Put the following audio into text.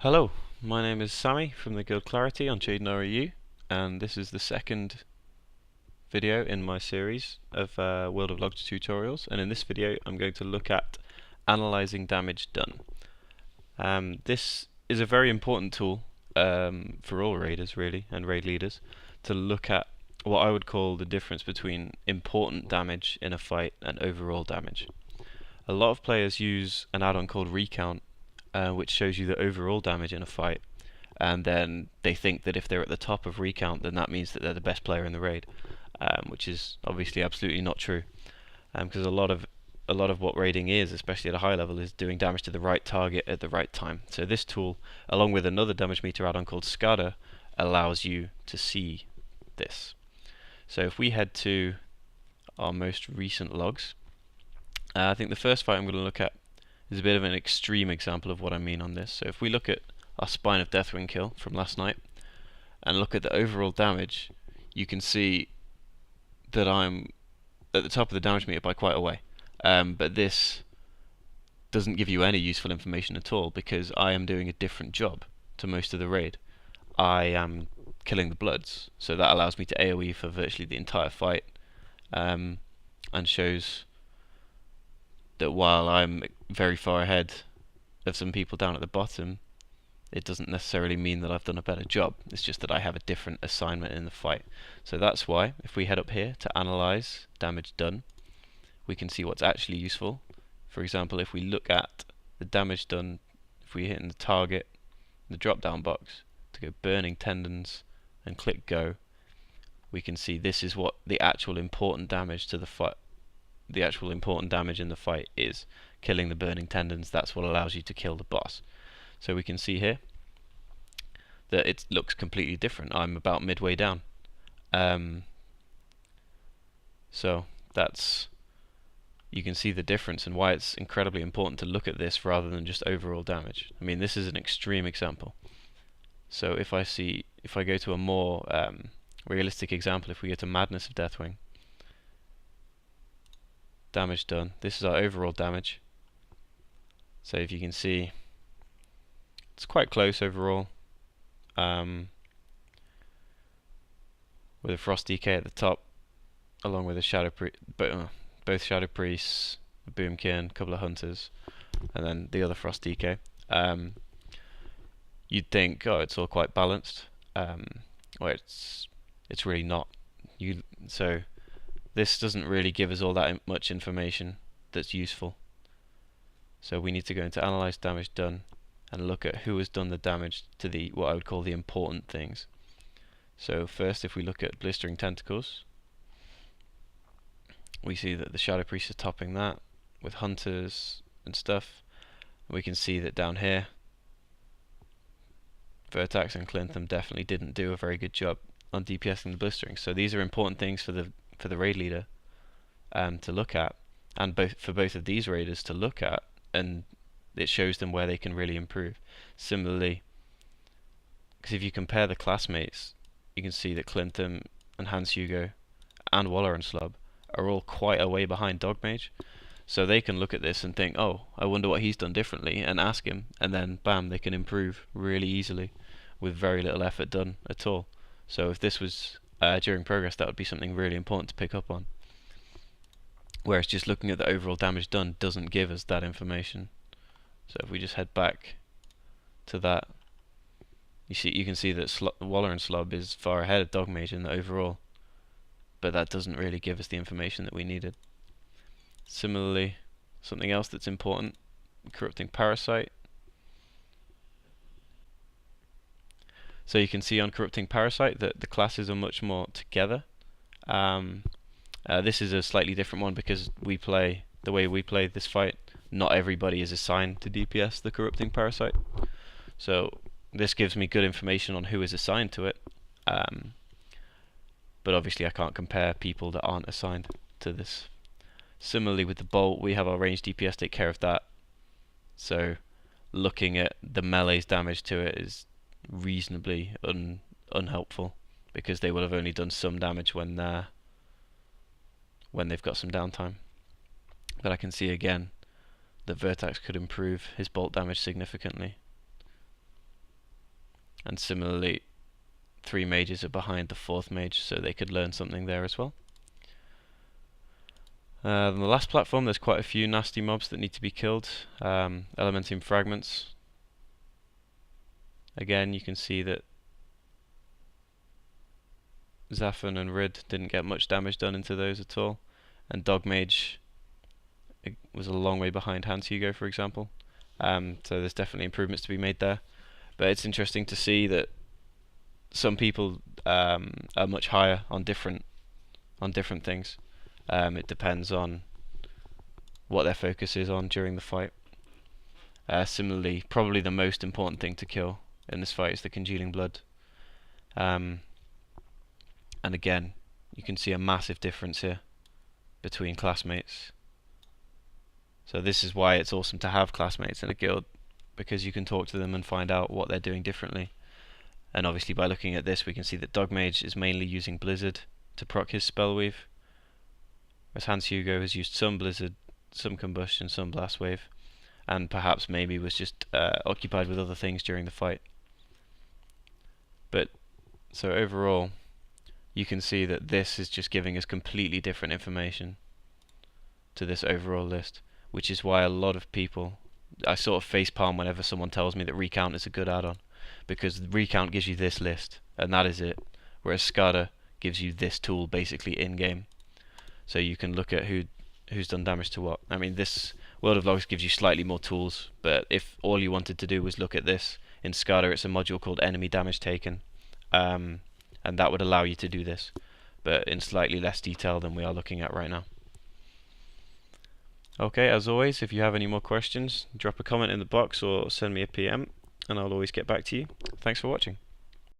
Hello, my name is Sammy from the Guild Clarity on Jaden and this is the second video in my series of WorldofLogs tutorials, and in this video I'm going to look at analyzing damage done. This is a very important tool for all raiders really, and raid leaders, to look at what I would call the difference between important damage in a fight and overall damage. A lot of players use an add-on called Recount, which shows you the overall damage in a fight, and then they think that if they're at the top of Recount, then that means that they're the best player in the raid, which is obviously absolutely not true, because a lot of what raiding is, especially at a high level, is doing damage to the right target at the right time. So this tool, along with another damage meter add-on called SCADA, allows you to see this. So if we head to our most recent logs, I think the first fight I'm going to look at is a bit of an extreme example of what I mean on this. So if we look at our Spine of Deathwing kill from last night and look at the overall damage, you can see that I'm at the top of the damage meter by quite a way. But this doesn't give you any useful information at all, because I am doing a different job to most of the raid. I am killing the Bloods, so that allows me to AoE for virtually the entire fight, and shows that while I'm very far ahead of some people down at the bottom, it doesn't necessarily mean that I've done a better job. It's just that I have a different assignment in the fight. So that's why, if we head up here to analyze damage done, we can see what's actually useful. For example, if we look at the damage done, if we hit in the target, the drop down box, to go burning tendons and click go, we can see this is what the actual important damage to the fight, the actual important damage in the fight is. Killing the burning tendons, that's what allows you to kill the boss. So we can see here that it looks completely different. I'm about midway down. So that's, you can see the difference and why it's incredibly important to look at this rather than just overall damage. I mean, this is an extreme example. So if I go to a more realistic example, if we go to Madness of Deathwing, damage done, this is our overall damage. So if you can see, it's quite close overall, with a Frost DK at the top, along with a both Shadow Priests, a Boomkin, a couple of Hunters, and then the other Frost DK. You'd think, oh, it's all quite balanced. Well, it's really not. So this doesn't really give us all that much information that's useful. So we need to go into Analyze Damage Done and look at who has done the damage to the, what I would call the important things. So first, if we look at Blistering Tentacles, we see that the Shadow Priest is topping that with Hunters and stuff. We can see that down here, Vertax and Clintham definitely didn't do a very good job on DPSing the Blistering. So these are important things for the raid leader to look at, and for both of these raiders to look at, and it shows them where they can really improve. Similarly, because if you compare the classmates, you can see that Clintham and Hans Hugo and Waller and Slub are all quite a way behind Dogmage. So they can look at this and think, oh, I wonder what he's done differently, and ask him, and then bam, they can improve really easily with very little effort done at all. So if this was during progress, that would be something really important to pick up on. Whereas just looking at the overall damage done doesn't give us that information. So if we just head back to that, you can see that Waller and Slub is far ahead of Dogmage in the overall, but that doesn't really give us the information that we needed. Similarly, something else that's important, Corrupting Parasite. So you can see on Corrupting Parasite that the classes are much more together. This is a slightly different one because the way we play this fight, not everybody is assigned to DPS the Corrupting Parasite. So this gives me good information on who is assigned to it. But obviously I can't compare people that aren't assigned to this. Similarly with the Bolt, we have our ranged DPS take care of that. So looking at the melee's damage to it is reasonably unhelpful, because they will have only done some damage when they've got some downtime. But I can see again that Vertax could improve his bolt damage significantly. And similarly, 3 mages are behind the 4th mage, so they could learn something there as well. On the last platform, there's quite a few nasty mobs that need to be killed. Elementum fragments. Again, you can see that Zafin and Rid didn't get much damage done into those at all, and Dog Mage was a long way behind Hans Hugo, for example. So there's definitely improvements to be made there. But it's interesting to see that some people are much higher on different things. It depends on what their focus is on during the fight. Similarly, probably the most important thing to kill in this fight is the Congealing Blood. And again, you can see a massive difference here between classmates. So this is why it's awesome to have classmates in a guild, because you can talk to them and find out what they're doing differently. And obviously by looking at this, we can see that Dog Mage is mainly using Blizzard to proc his Spell Weave, whereas Hans Hugo has used some Blizzard, some Combustion, some Blast Wave, and perhaps maybe was just occupied with other things during the fight. But so overall, you can see that this is just giving us completely different information to this overall list, which is why a lot of people, I sort of facepalm whenever someone tells me that Recount is a good add-on, because Recount gives you this list, and that is it, whereas SCADA gives you this tool basically in-game. So you can look at who's done damage to what. I mean, this WorldofLogs gives you slightly more tools, but if all you wanted to do was look at this, in SCADA it's a module called Enemy Damage Taken, and that would allow you to do this, but in slightly less detail than we are looking at right now. Okay, as always, if you have any more questions, drop a comment in the box or send me a PM, and I'll always get back to you. Thanks for watching.